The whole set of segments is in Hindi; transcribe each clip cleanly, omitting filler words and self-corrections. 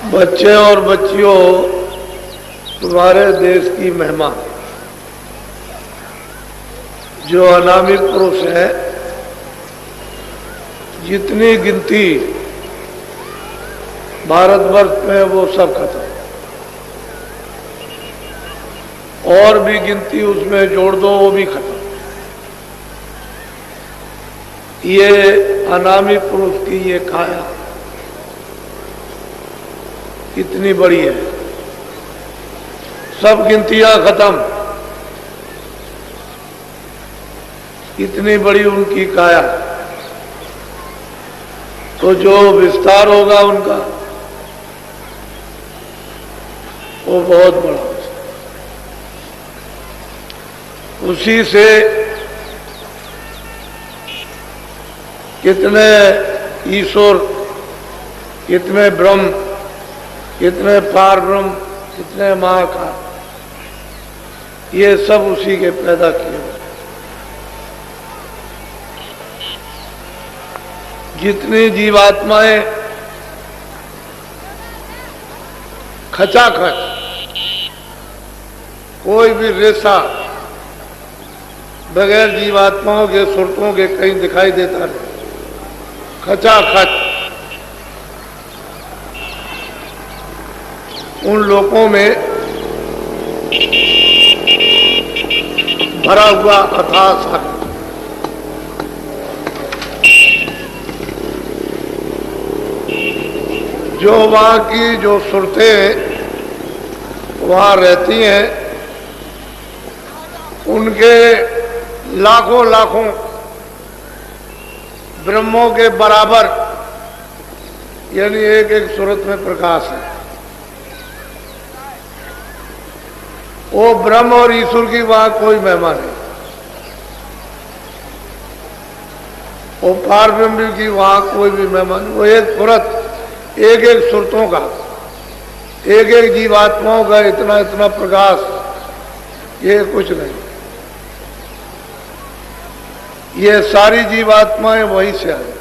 बच्चे और बच्चियों, तुम्हारे देश की मेहमान जो अनामी पुरुष है, जितनी गिनती भारतवर्ष में वो सब खत्म, और भी गिनती उसमें जोड़ दो वो भी खत्म। ये अनामी पुरुष की ये काया कितनी बड़ी है, सब गिनतियां खत्म, इतनी बड़ी उनकी काया। तो जो विस्तार होगा उनका वो बहुत बड़ा हो, उसी से कितने ईश्वर, कितने ब्रह्म, कितने पार ब्रह्म, कितने महाकाल, ये सब उसी के पैदा किए हुए। जितनी जीवात्माएं खचाखच, कोई भी रेशा बगैर जीवात्माओं के सुरतों के कहीं दिखाई देता नहीं, खचाखच उन लोगों में भरा हुआ अथाह सागर। जो वहां की जो सुरतें वहां रहती हैं, उनके लाखों लाखों ब्रह्मों के बराबर, यानी एक एक सूरत में प्रकाश है। वो ब्रह्म और ईश्वर की वहां कोई महिमा नहीं, वो पार ब्रह्म की वहां कोई भी महिमा नहीं। वो एक सूरत, एक एक सुरतों का, एक एक जीवात्माओं का इतना इतना प्रकाश, ये कुछ नहीं। ये सारी जीवात्माएं वहीं से आई।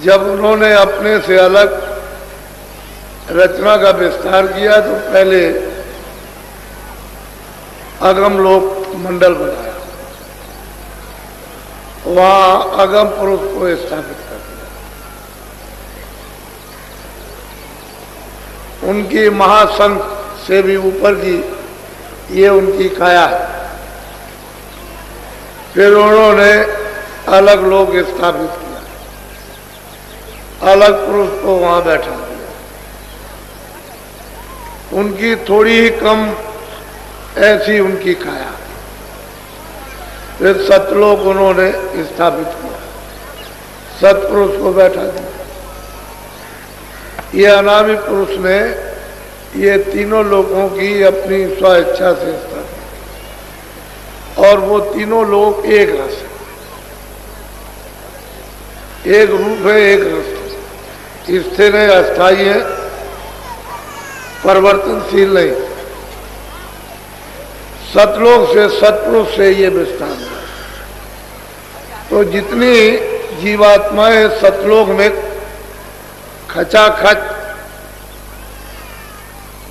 जब उन्होंने अपने से अलग रचना का विस्तार किया तो पहले अगम लोक मंडल बनाया, वहां अगम पुरुष को स्थापित कर दिया। उनकी महासंघ से भी ऊपर की ये उनकी काया है। फिर उन्होंने अलग लोक स्थापित किया, अलग पुरुष को वहां बैठा दिया। उनकी थोड़ी ही कम ऐसी उनकी काया। फिर सतलोक उन्होंने स्थापित किया, सतपुरुष को बैठा दिया। ये अनामी पुरुष ने ये तीनों लोगों की अपनी स्वेच्छा से स्थापित, और वो तीनों लोग एक रस है, एक रूप है, एक रस है, स्थिर है, अस्थायी है, परिवर्तनशील नहीं। सतलोक से, सतपुरुष से ये विस्तार है। तो जितनी जीवात्माएं सतलोक में खचाखच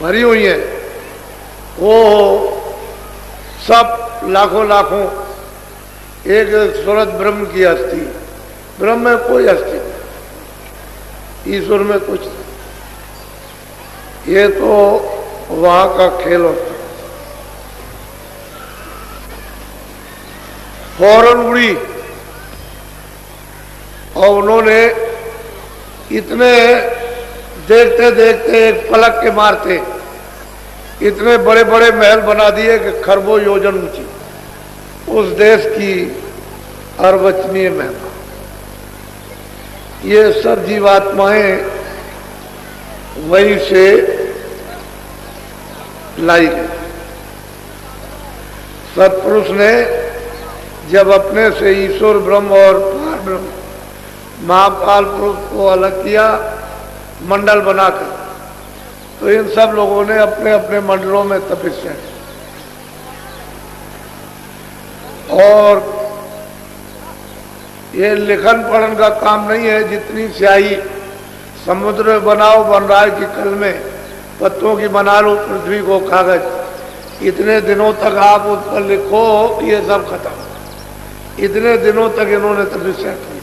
भरी हुई हैं, वो सब लाखों लाखों एक सूरत ब्रह्म की अस्थि। ब्रह्म में कोई अस्थि नहीं, ईश्वर में कुछ नहीं। ये तो वहां का खेल होता है। फौरन उड़ी, और उन्होंने इतने देखते देखते एक पलक के मारते इतने बड़े बड़े महल बना दिए कि खरबों योजन ऊंची। उस देश की अर्वचनीय महिमा, ये सब जीवात्माएं वहीं से लाई गई। सत्पुरुष ने जब अपने से ईश्वर ब्रह्म और पार ब्रह्म महाकाल पुरुष को अलग किया मंडल बनाकर, तो इन सब लोगों ने अपने अपने मंडलों में तपस्या की। और ये लिखन पढ़न का काम नहीं है। जितनी स्याही समुद्र बनाओ बन रहा है कि कल में पत्तों की बना लो पृथ्वी को कागज, इतने दिनों तक आप उस पर लिखो, ये सब खत्म। इतने दिनों तक इन्होंने तपस्या की।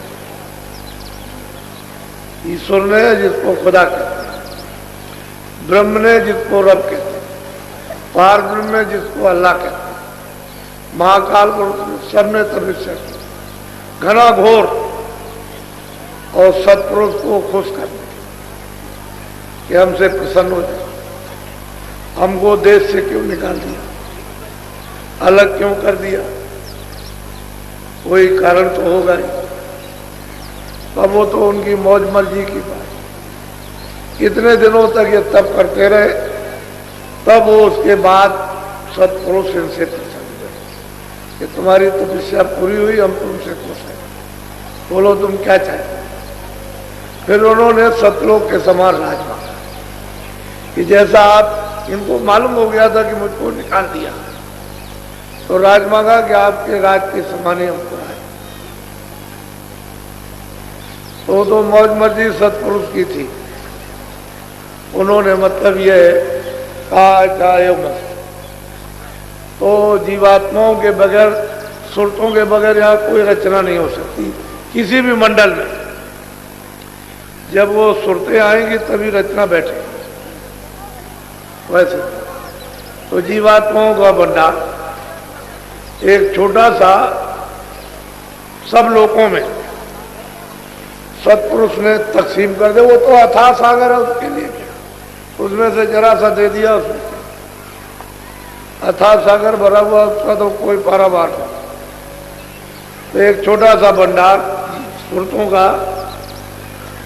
ईश्वर ने जिसको खुदा कहते हैं, ब्रह्म ने जिसको रब कहते हैं, पार ब्रह्म ने जिसको अल्लाह कहते हैं, महाकाल पुरुष ने सबने तपस्या की घना घोर और सत्पुरुष को खुश करने कि हमसे प्रसन्न हो जाए। हमको देश से क्यों निकाल दिया, अलग क्यों कर दिया, कोई कारण तो होगा ही। तब वो तो उनकी मौज मर्जी की बात। इतने दिनों तक ये तप करते रहे, तब वो उसके बाद सत्पुरुष इनसे प्रसन्न हुए कि तुम्हारी तपस्या पूरी हुई, हम तुमसे खुश हैं, बोलो तुम क्या चाहते। फिर उन्होंने सतलोक के समान राज मांगा कि जैसा आप, इनको मालूम हो गया था कि मुझको निकाल दिया, तो राज मांगा कि आपके राज के समान ही हमको राज। तो मौज मर्जी सत्पुरुष की थी। उन्होंने मतलब ये कहा चाहे मत, तो जीवात्माओं के बगैर, सुरतों के बगैर यहाँ कोई रचना नहीं हो सकती किसी भी मंडल में। जब वो सुरतें आएंगी तभी रचना बैठेगी। वैसे तो जीवात्माओं का भंडार एक छोटा सा सब लोगों में सत्पुरुष ने तकसीम कर दे। वो तो अथाह सागर है, उसके लिए क्या, उसमें से जरा सा दे दिया उसने, अथाह सागर भरा हुआ, उसका तो कोई पारावार नहीं। तो एक छोटा सा भंडार सुरतों का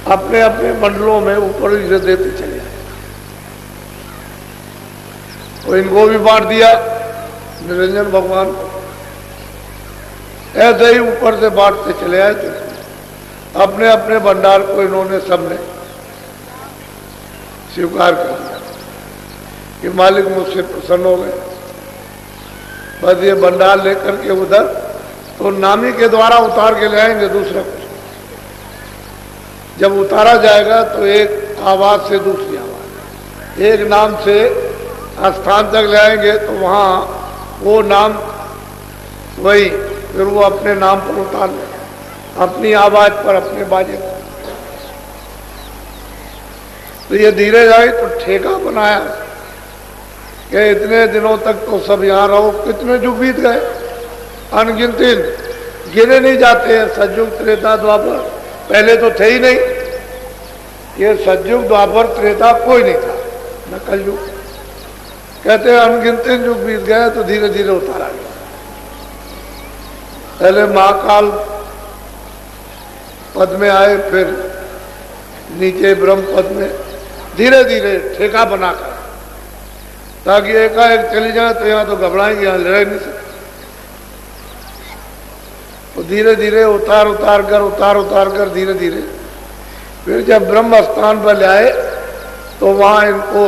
अपने अपने मंडलों में ऊपर से देते चले आए। तो इनको भी बांट दिया निरंजन भगवान को, ऐसे ही ऊपर से बांटते चले आए। तो अपने अपने भंडार को इन्होंने सबने स्वीकार कर दिया कि मालिक मुझसे प्रसन्न हो गए। बस ये भंडार लेकर के उधर तो नामी के द्वारा उतार के ले आएंगे दूसरा कुछ। जब उतारा जाएगा तो एक आवाज से दूसरी आवाज, एक नाम से स्थान तक ले आएंगे तो वहाँ वो नाम वही, फिर वो अपने नाम पर उतार ले, अपनी आवाज पर, अपने बाजे पर। तो ये धीरे जाए तो ठेका बनाया कि इतने दिनों तक तो सब यहाँ रहो। कितने युग बीत गए, अनगिनत, गिने नहीं जाते हैं। सतयुग त्रेता द्वापर पहले तो थे ही नहीं। ये सतयुग द्वापर त्रेता कोई नहीं था, न कलयुग। कहते हैं अनगिनत युग बीत गए तो धीरे धीरे उतारा गया। पहले महाकाल पद में आए, फिर नीचे ब्रह्म पद में, धीरे धीरे ठेका बनाकर, ताकि एकाएक चली जाए तो यहाँ तो घबराएंगे, यहाँ लड़ नहीं सकते। तो धीरे धीरे उतार उतार कर धीरे धीरे फिर जब ब्रह्म स्थान पर ले आए तो वहाँ इनको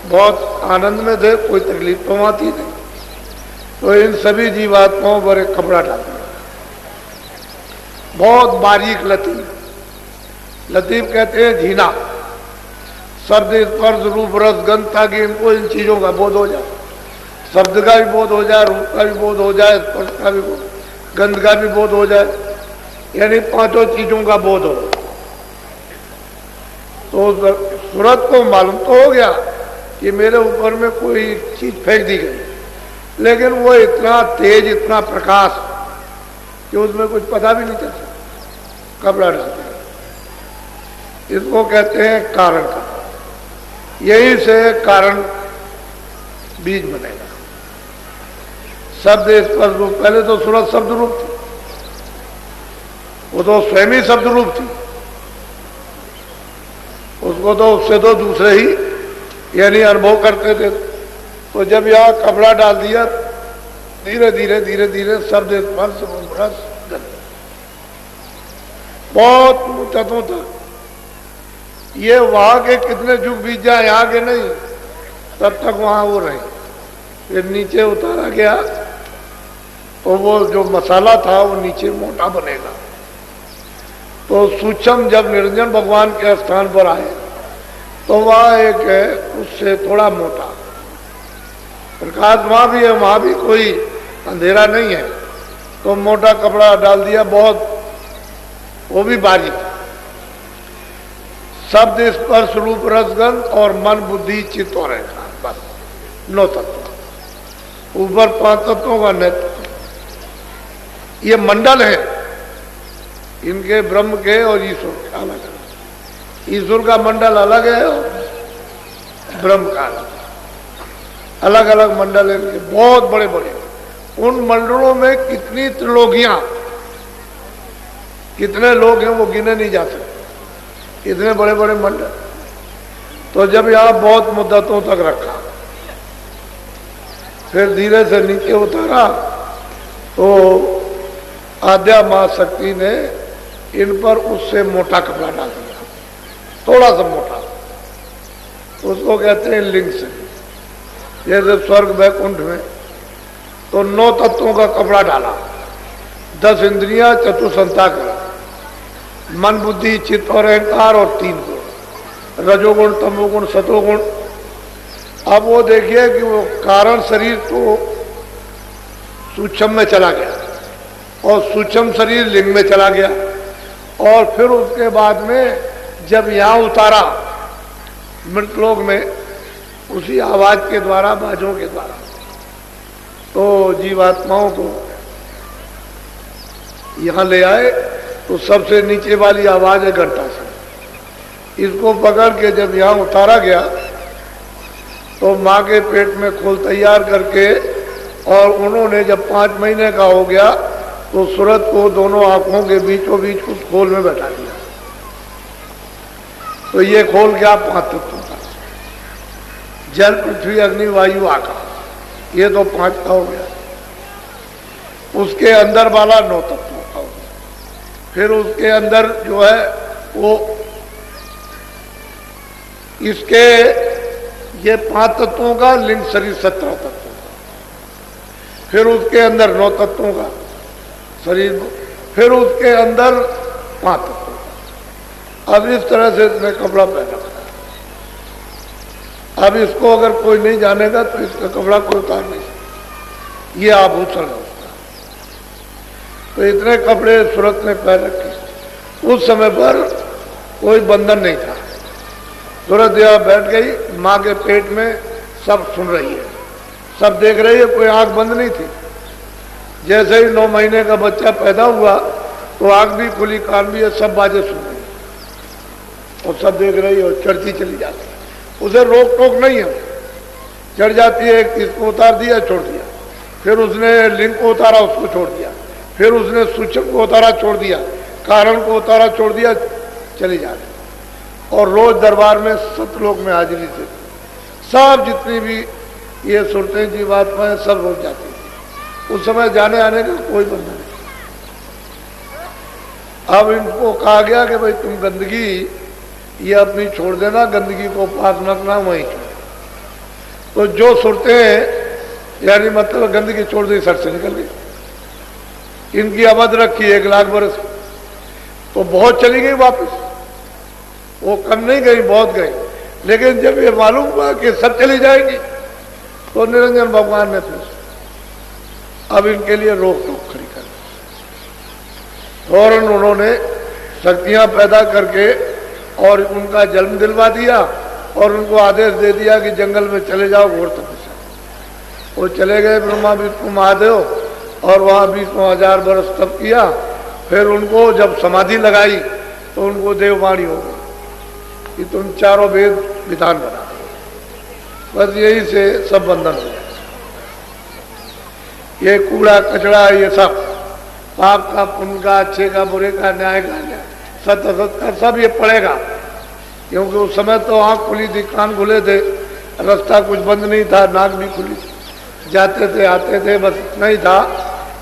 बहुत आनंद में थे, कोई तकलीफ तो वहाँ थी नहीं। तो इन सभी जीवात्माओं पर एक कपड़ा डाल दिया, बहुत बारीक लतीफ। लतीफ कहते हैं झीना, शब्द स्पर्श रूप रस गंध, ताकि इनको इन चीजों का बोध हो जाए। शब्द का भी बोध हो जाए, रूप का भी बोध हो जाए, स्पर्श का भी बोध, गंध का भी बोध हो जाए, यानी पांचों चीजों का बोध हो। तो सूरत को मालूम तो हो गया कि मेरे ऊपर में कोई चीज फेंक दी गई, लेकिन वो इतना तेज, इतना प्रकाश कि उसमें कुछ पता भी नहीं चल सकता। कपड़ा डालते हैं, इसको कहते हैं कारण का। यही से कारण बीज बनेगा। शब्द स्पर्श रूप, पहले तो सूरत शब्द रूप थी, वो तो स्वयं ही शब्द रूप थी। उसको तो उससे तो दूसरे ही यानी अनुभव करते थे। तो जब यहाँ कपड़ा डाल दिया, धीरे धीरे धीरे धीरे शब्द स्पर्श रस गंध बहुत ऊंचाइयों तक, ये वहां के कितने युग बीत जाए, यहाँ के नहीं, तब तक वहां वो रहे। फिर नीचे उतारा गया तो वो जो मसाला था वो नीचे मोटा बनेगा, तो सूक्ष्म जब निरंजन भगवान के स्थान पर आए तो वह एक है उससे थोड़ा मोटा, प्रकाश वहां भी है, वहां भी कोई अंधेरा नहीं है, तो मोटा कपड़ा डाल दिया, बहुत वो भी बारीक, शब्द स्पर्श रूप रसगंध और मन बुद्धि चित्त और अहंकार, बस 9 तत्व, ऊपर 5 तत्वों का नेतृत्व। ये मंडल है इनके, ब्रह्म के और ईश्वर के अलग अलग, ईश्वर का मंडल अलग है और ब्रह्म का अलग, अलग अलग मंडल है इनके, बहुत बड़े बड़े। उन मंडलों में कितनी त्रिलोकियां, कितने लोग हैं वो गिने नहीं जा सकते, इतने बड़े बड़े मंडल। तो जब यहां बहुत मुद्दतों तक रखा, फिर धीरे से नीचे उतारा, तो आद्या मां शक्ति ने इन पर उससे मोटा कपड़ा डाल दिया, थोड़ा सा मोटा, उसको कहते हैं लिंग से। जैसे स्वर्ग वैकुंठ में तो 9 तत्वों का कपड़ा डाला, 10 इंद्रियां, चतुसंताकरण, मन बुद्धि चित्त और अहंकार, और 3 गुण, रजोगुण तमोगुण सतोगुण। अब वो देखिए कि वो कारण शरीर तो सूक्ष्म में चला गया और सूक्ष्म शरीर लिंग में चला गया, और फिर उसके बाद में जब यहां उतारा मृतलोक में, उसी आवाज के द्वारा, बाजों के द्वारा, तो जीवात्माओं को यहां ले आए। तो सबसे नीचे वाली आवाज है घंटा से, इसको पकड़ के जब यहां उतारा गया तो मां के पेट में खोल तैयार करके, और उन्होंने जब 5 महीने का हो गया तो सूरत को दोनों आंखों के बीचों बीच उस खोल में बैठा दिया। तो ये खोल क्या, 5 तत्वों का, जल पृथ्वी अग्नि वायु आकाश, ये तो 5 का हो गया। उसके अंदर वाला 9 तत्वों का हो गया। फिर उसके अंदर जो है वो इसके ये 5 तत्वों का लिंग शरीर 17 तत्वों का, फिर उसके अंदर 9 तत्वों का शरीर, फिर उसके अंदर 5 तत्वों का। अब इस तरह से इसने कपड़ा पहना। अब इसको अगर कोई नहीं जानेगा तो इसका कपड़ा कोई उतार नहीं सकता, ये आभूषण है उसका। तो इतने कपड़े सूरत ने पहन रखे। उस समय पर कोई बंधन नहीं था, सूरत यहाँ बैठ गई, माँ के पेट में सब सुन रही है, सब देख रही है, कोई आंख बंद नहीं थी। जैसे ही 9 महीने का बच्चा पैदा हुआ तो आंख भी खुली, कान भी है, सब बातें सुन रही और सब देख रही है और चढ़ती चली जाती है। उसे रोक टोक नहीं है, चढ़ जाती है, इसको उतार दिया छोड़ दिया, फिर उसने लिंग को उतारा उसको छोड़ दिया, फिर उसने सूक्ष्म को उतारा छोड़ दिया, कारण को उतारा छोड़ दिया, चली जा रही। और रोज दरबार में सतलोक में हाजिरी थे, सब जितनी भी ये सुरतें जीवात्माएं सब रोज जाती थी। उस समय जाने आने का कोई बंधन नहीं। अब इनको कहा गया कि भाई तुम गंदगी ये अपनी छोड़ देना, गंदगी को पास न रखना, वहीं छोड़। तो जो सुरतें यानी मतलब गंदगी छोड़ दी, सर से निकल गई। इनकी अवध रखी 1 लाख बरस, तो बहुत चली गई वापस, वो कम नहीं गई, बहुत गई। लेकिन जब ये मालूम हुआ कि सब चली जाएगी तो निरंजन भगवान ने फिर अब इनके लिए रोक टोक खड़ी कर दी। फौरन उन्होंने शक्तियां पैदा करके और उनका जन्म दिलवा दिया और उनको आदेश दे दिया कि जंगल में चले जाओ घोर तपस्या। वो चले गए ब्रह्मा विष्णु महादेव और वहाँ 20,000 बरस तप किया। फिर उनको जब समाधि लगाई तो उनको देववाणी हो गई कि तुम चारों वेद विधान बना दो। बस यही से सब बंधन हो गया। ये कूड़ा कचड़ा, ये सब पाप का, पुण्य का, अच्छे का, बुरे का, न्याय का, सत्य असत का, सब ये पड़ेगा। क्योंकि उस समय तो आंख खुली थी, कान खुले थे, रास्ता कुछ बंद नहीं था, नाक भी खुली थी, जाते थे आते थे। बस इतना ही था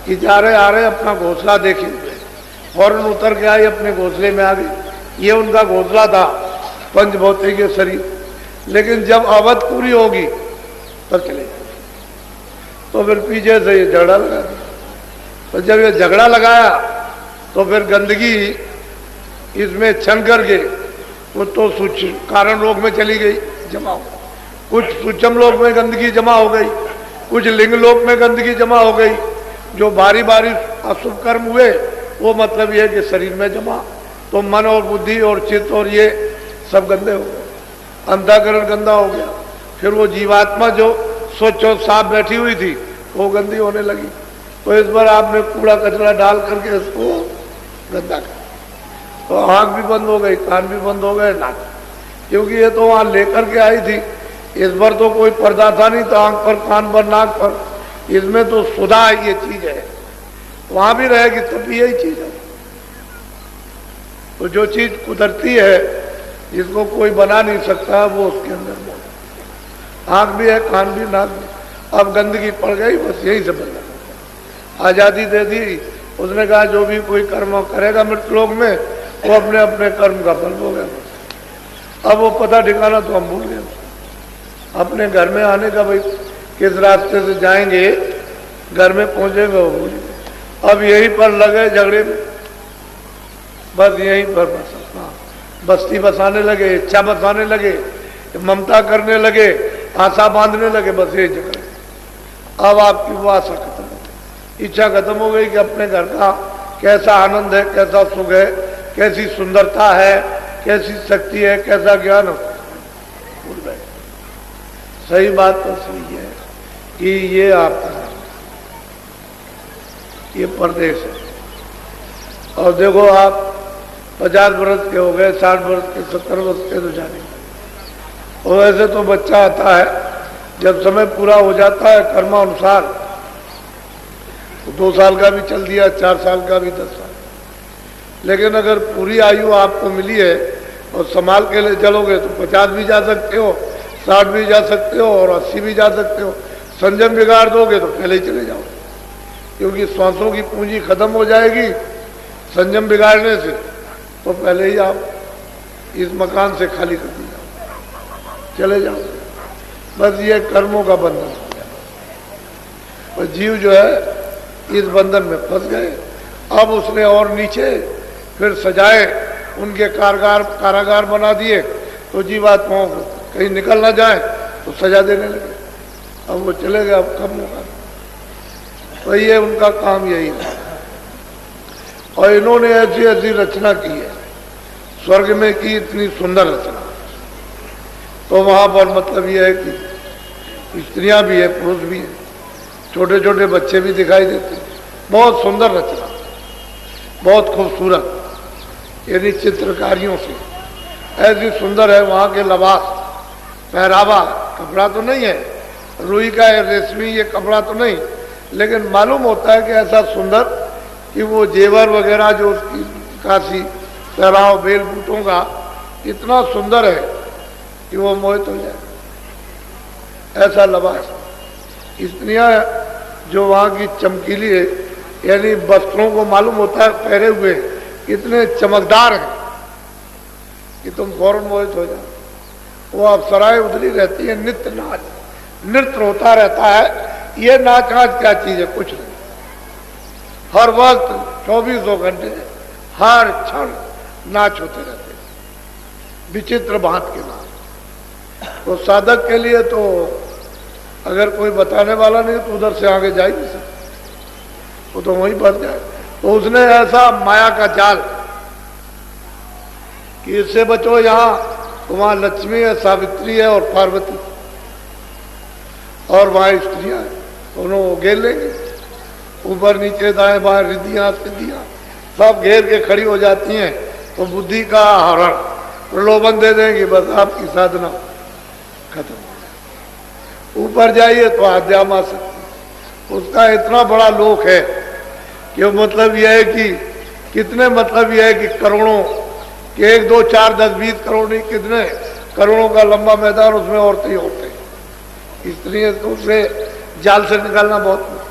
कि जा रहे आ रहे अपना घोंसला देखे हुए, फौरन उतर के आई, अपने घोंसले में आ गई। ये उनका घोंसला था, पंचभौतिक शरीर। लेकिन जब अवध पूरी होगी तब चले जाएंगे। तो फिर पीछे से ये झगड़ा लगा दिया। तो जब ये झगड़ा लगाया तो फिर गंदगी इसमें छन करके वो तो कारण लोक में चली गई, जमा हो, कुछ सूक्ष्म लोक में गंदगी जमा हो गई, कुछ लिंग लोक में गंदगी जमा हो गई। जो भारी भारी अशुभ कर्म हुए वो मतलब ये कि शरीर में जमा, तो मन और बुद्धि और चित्त और ये सब गंदे हो गए, अंतःकरण गंदा हो गया। फिर वो जीवात्मा जो स्वच्छ और साफ बैठी हुई थी वो गंदी होने लगी। तो इस बार आपने कूड़ा कचरा डाल करके इसको गंदा कर, तो आँख भी बंद हो गई, कान भी बंद हो गए, नाक, क्योंकि ये तो वहाँ लेकर के आई थी। इस बार तो कोई पर्दा था नहीं, तो आँख पर, कान पर, नाक पर, इसमें तो सुधा ये चीज है, वहां भी रहेगी तब भी यही चीज है। तो जो चीज कुदरती है जिसको कोई बना नहीं सकता वो उसके अंदर मौजूद। आँख भी है, कान भी, नाक भी। अब गंदगी पड़ गई, बस यही से बदला। आजादी दे दी, उसने कहा जो भी कोई कर्म करेगा मृतलोक में वो अपने अपने कर्म का फल भोगेगा। अब वो पता ठिकाना तो हम भूल गए। अपने घर में आने का, भाई किस रास्ते से जाएंगे, घर में पहुंचेंगे वो भूल गए। अब यहीं पर लगे झगड़े में, बस यहीं पर बस बस्ती बसाने लगे, इच्छा बसाने लगे, ममता करने लगे, आशा बांधने लगे, बस यही झगड़े। अब आपकी वो आशा खत्म हो गई, इच्छा खत्म हो गई कि अपने घर का कैसा आनंद है, कैसा सुख है, कैसी सुंदरता है, कैसी शक्ति है, कैसा ज्ञान हो, भूल गए। सही बात तो सही है कि ये आपका ये परदेश है। और देखो आप 50 वर्ष के हो गए, 60 वर्ष के, 70 वर्ष के तो जाने। और वैसे तो बच्चा आता है, जब समय पूरा हो जाता है कर्मानुसार, तो 2 साल का भी चल दिया, 4 साल का भी, 10 साल। लेकिन अगर पूरी आयु आपको मिली है और संभाल के लिए चलोगे तो 50 भी जा सकते हो, 60 भी जा सकते हो और 80 भी जा सकते हो। संयम बिगाड़ दोगे तो पहले ही चले जाओगे, क्योंकि श्वासों की पूंजी खत्म हो जाएगी संयम बिगाड़ने से, तो पहले ही आप इस मकान से खाली कर दी जाओ, चले जाओ। बस ये कर्मों का बंधन हो गया और जीव जो है इस बंधन में फंस गए। अब उसने और नीचे फिर सजाए, उनके कारागार बना दिए, तो जीवात्माओं को कहीं निकल ना जाए तो सजा देने लगे। अब वो चले गए, अब कब होगा। तो ये उनका काम यही है। और इन्होंने ऐसी ऐसी रचना की है, स्वर्ग में की इतनी सुंदर रचना, तो वहां पर मतलब ये है कि स्त्रियां भी है, पुरुष भी है, छोटे छोटे बच्चे भी दिखाई देते हैं। बहुत सुंदर रचना, बहुत खूबसूरत, यानी चित्रकारियों से ऐसी सुंदर है। वहां के लिबास, पहरावा, कपड़ा तो नहीं है रुई का है, रेशमी ये कपड़ा तो नहीं, लेकिन मालूम होता है कि ऐसा सुंदर कि वो जेवर वगैरह जो उसकी काशी पहराव बेल बूटों का इतना सुंदर है कि वो मोहित हो जाए, ऐसा लिबास। स्त्रियां जो वहाँ की चमकीली है, यानी वस्त्रों को मालूम होता है पहरे हुए इतने चमकदार हैं कि तुम फौरन मोहित हो जाओ। वो अप्सराएं उधरी रहती है, नित्य नाच, नृत्य होता रहता है। ये नाच आज क्या चीज है, कुछ नहीं। हर वक्त 24 घंटे हर क्षण नाच होते रहते, विचित्र भांत के नाच। तो साधक के लिए तो अगर कोई बताने वाला नहीं तो उधर से आगे जा ही नहीं सकता, वो तो वहीं फंस जाए। तो उसने ऐसा माया का जाल कि इससे बचो, यहाँ तो वहां लक्ष्मी है, सावित्री है और पार्वती, और वहां स्त्रियां हैं, दोनों घेर लेंगे, ऊपर नीचे दाएं बाएं रिद्धियां सिद्धियां सब घेर के खड़ी हो जाती हैं। तो बुद्धि का हरण, प्रलोभन दे देंगे, बस आपकी साधना खत्म हो जाए। ऊपर जाइए तो आध्यात्म आ सकती, उसका इतना बड़ा लोक है कि मतलब यह है कि कितने, मतलब यह है कि करोड़ों कि 1 2 4 10 20 करोड़ नहीं, कितने करोड़ों का लंबा मैदान, उसमें औरतें ही औरतें। स्त्रियां तो उससे जाल से निकालना बहुत मुश्किल।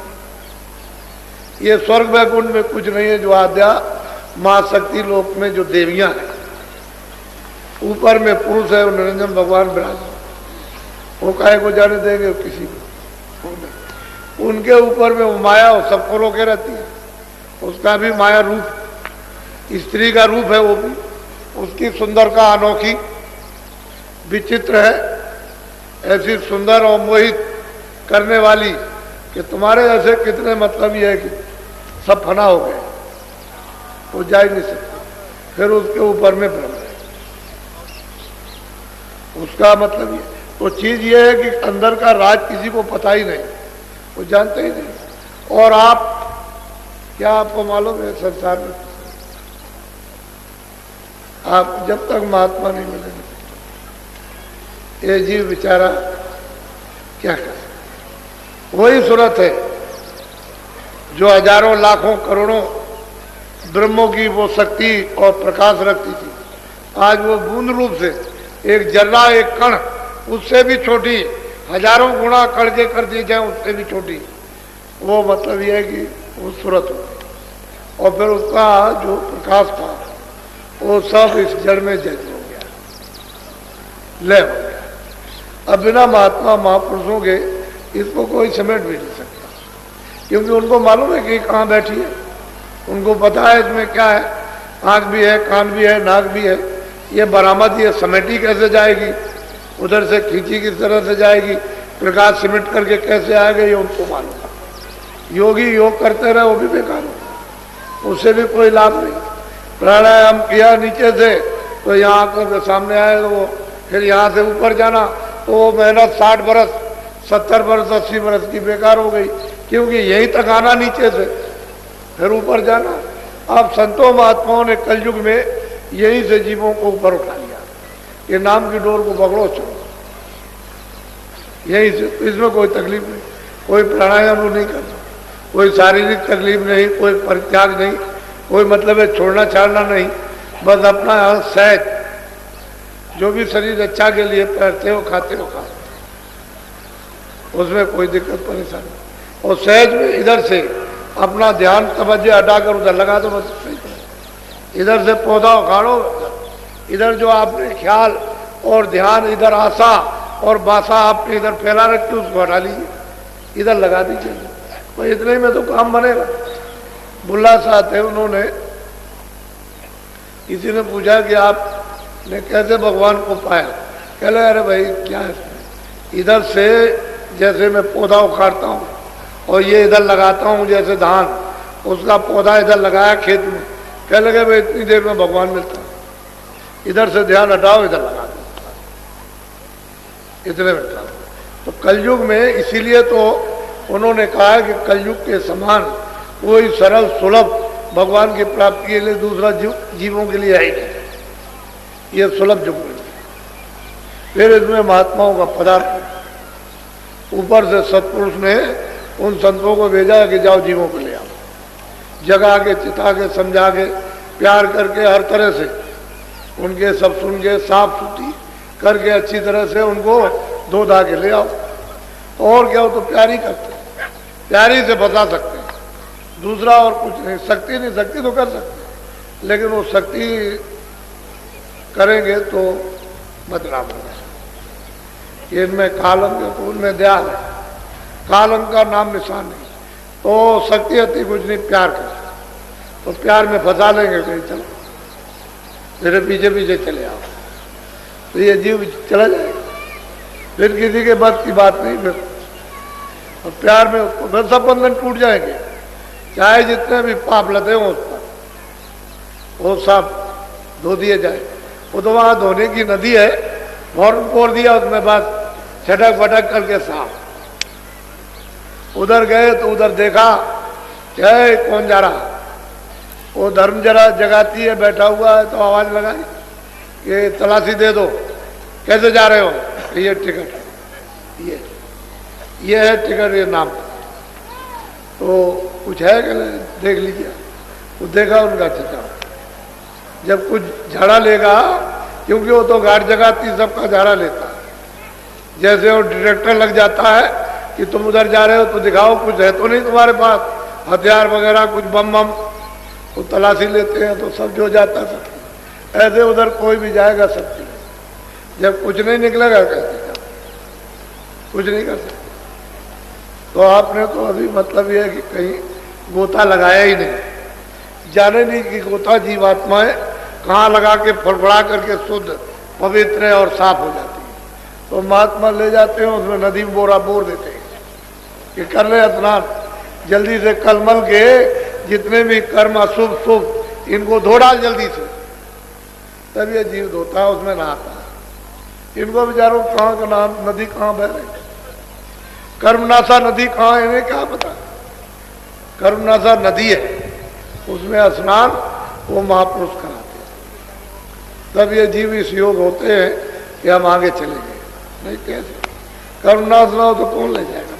ये स्वर्ग वैकुंठ में कुछ नहीं है, जो आद्या महाशक्ति लोक में जो देवियां हैं, ऊपर में पुरुष है, निरंजन भगवान विराजमान, वो काहे को जाने देंगे किसी को। उनके ऊपर में वो माया वो सबको रोके रहती है, उसका भी माया रूप, स्त्री का रूप है वो भी, उसकी सुंदरता अनोखी विचित्र है, ऐसी सुंदर और मोहित करने वाली कि तुम्हारे ऐसे कितने मतलब ये है कि सब फना हो गए, वो जा ही नहीं सकते। फिर उसके ऊपर में ब्रह्म है, उसका मतलब ये। तो चीज ये है कि अंदर का राज किसी को पता ही नहीं, वो जानते ही नहीं। और आप क्या आपको मालूम है संसार में आप जब तक महात्मा नहीं मिलेंगे ये जीव बेचारा क्या करे। वही सूरत है जो हजारों लाखों करोड़ों ब्रह्मों की वो शक्ति और प्रकाश रखती थी, आज वो बूंद रूप से एक जर्रा एक कण उससे भी छोटी, हजारों गुना कण के कर दिए जाए उससे भी छोटी, वो मतलब ये है कि वो सूरत होती। और फिर उसका जो प्रकाश था वो सब इस जड़ में जज हो गया, लय हो गया। अब बिना महात्मा महापुरुषों के इसको कोई समेट भी नहीं सकता, क्योंकि उनको मालूम है कि कहाँ बैठी है, उनको पता है इसमें क्या है, आँख भी है, कान भी है, नाक भी है, ये बरामद ये समेटी कैसे जाएगी, उधर से खींची किस तरह से जाएगी, प्रकाश सिमट करके कैसे आएगा, ये उनको मालूम है। योगी योग करते रहे वो भी बेकार हो, उससे भी कोई लाभ नहीं। प्राणायाम किया नीचे से तो यहाँ आंखों के सामने आएगा वो, फिर यहाँ से ऊपर जाना तो वो मेहनत 60 बरस 70 बरस 80 बरस की बेकार हो गई, क्योंकि यही तक आना नीचे से फिर ऊपर जाना। अब संतों महात्माओं ने कलयुग में यही से जीवों को ऊपर उठा लिया, ये नाम की डोर को पकड़ो चलो यही से, इसमें कोई तकलीफ नहीं, कोई प्राणायाम नहीं करना, कोई शारीरिक तकलीफ नहीं, कोई परित्याग नहीं, कोई मतलब है छोड़ना छाड़ना नहीं, बस अपना सहज जो भी शरीर अच्छा के लिए पहनते हो खाते हो खा, उसमें कोई दिक्कत परेशानी। और सहज में इधर से अपना ध्यान तवज्जो हटाकर उधर लगा दो, बस इधर से पौधा उखाड़ो, इधर जो आपने ख्याल और ध्यान इधर आशा और बासा आपने इधर फैला रखी उसको हटा लीजिए, इधर लगा दीजिए, तो इतने में तो काम बनेगा। बुल्ला साहब थे, उन्होंने किसी ने पूछा कि आपने कैसे भगवान को पाया, कह रहे अरे भाई क्या है, इधर से जैसे मैं पौधा उखाड़ता हूँ और ये इधर लगाता हूँ, जैसे धान उसका पौधा इधर लगाया खेत में, कह लगे भाई इतनी देर में भगवान मिलता है, इधर से ध्यान हटाओ इधर लगा दो, इतने में हटाओ। तो कलयुग में इसीलिए तो उन्होंने कहा कि कलयुग के समान कोई सरल सुलभ भगवान की प्राप्ति के लिए दूसरा जीवों के लिए है ही नहीं, ये सुलभ युग में। फिर इसमें महात्माओं का पदार्थ, ऊपर से सत्पुरुष ने उन संतों को भेजा कि जाओ जीवों को ले आओ, जगा के चिता के समझा के प्यार करके हर तरह से उनके सब सुन के साफ सुथरी करके अच्छी तरह से उनको धो धा के ले आओ। और क्या हो तो प्यारी करते, प्यारी से बता सकते हैं, दूसरा और कुछ नहीं। शक्ति नहीं, शक्ति तो कर सकते, लेकिन वो शक्ति करेंगे तो बदनाम होगा। इनमें कालंक है तो उनमें दया है, कालंक का नाम निशान नहीं, तो शक्ति अति कुछ नहीं, प्यार कर, तो प्यार में फंसा लेंगे कहीं, चलो मेरे पीछे पीछे चले आओ, तो ये जीव चला जाएगा, फिर किसी के बस की बात नहीं। फिर और प्यार में उसको फिर सब बंधन टूट जाएंगे, चाहे जितने भी पाप लदे हों उस पर, वो सब धो दिए जाए। वो तो वहाँ धोने की नदी है, फौरन पोर दिया उसमें, बस छटक फटक करके साफ। उधर गए तो उधर देखा क्या कौन जा रहा, वो धर्म जरा जगाती है, बैठा हुआ है, तो आवाज लगाई कि तलाशी दे दो, कैसे जा रहे हो, ये टिकट है, ये है टिकट, ये नाम, तो कुछ है कि देख लीजिए। वो देखा उनका चिता, जब कुछ झाड़ा लेगा, क्योंकि वो तो गार्ड जगाती सबका झाड़ा लेता है, जैसे वो डायरेक्टर लग जाता है कि तुम उधर जा रहे हो तो दिखाओ कुछ है तो नहीं तुम्हारे पास, हथियार वगैरह कुछ बम बम, तो तलाशी लेते हैं तो सब जो जाता सब। ऐसे उधर कोई भी जाएगा सब, जब कुछ नहीं निकलेगा कैसे, कुछ नहीं कर सकते। तो आपने तो अभी मतलब ये है कि कहीं गोता लगाया ही नहीं, जाने नहीं कि गोता जीवात्माएं कहाँ लगा के फड़फड़ा करके शुद्ध पवित्र और साफ हो जाती है। तो महात्मा ले जाते हैं, उसमें नदी में बोरा बोर देते हैं कि कर ले स्नान जल्दी से, कलमल के जितने भी कर्म अशुभ शुभ इनको धो डाल जल्दी से, तब ये जीव धोता है, उसमें नहाता है। इनको बेचारों कहाँ का नाम, नदी कहाँ बह रही, कर्मनाशा नदी कहाँ है इन्हें क्या पता। कर्मनाशा नदी है, उसमें स्नान वो महापुरुष कराते हैं, तब ये जीव इस योग होते हैं कि हम आगे चले गए। नहीं कैसे, कर्मनाश ना हो तो कौन ले जाएगा।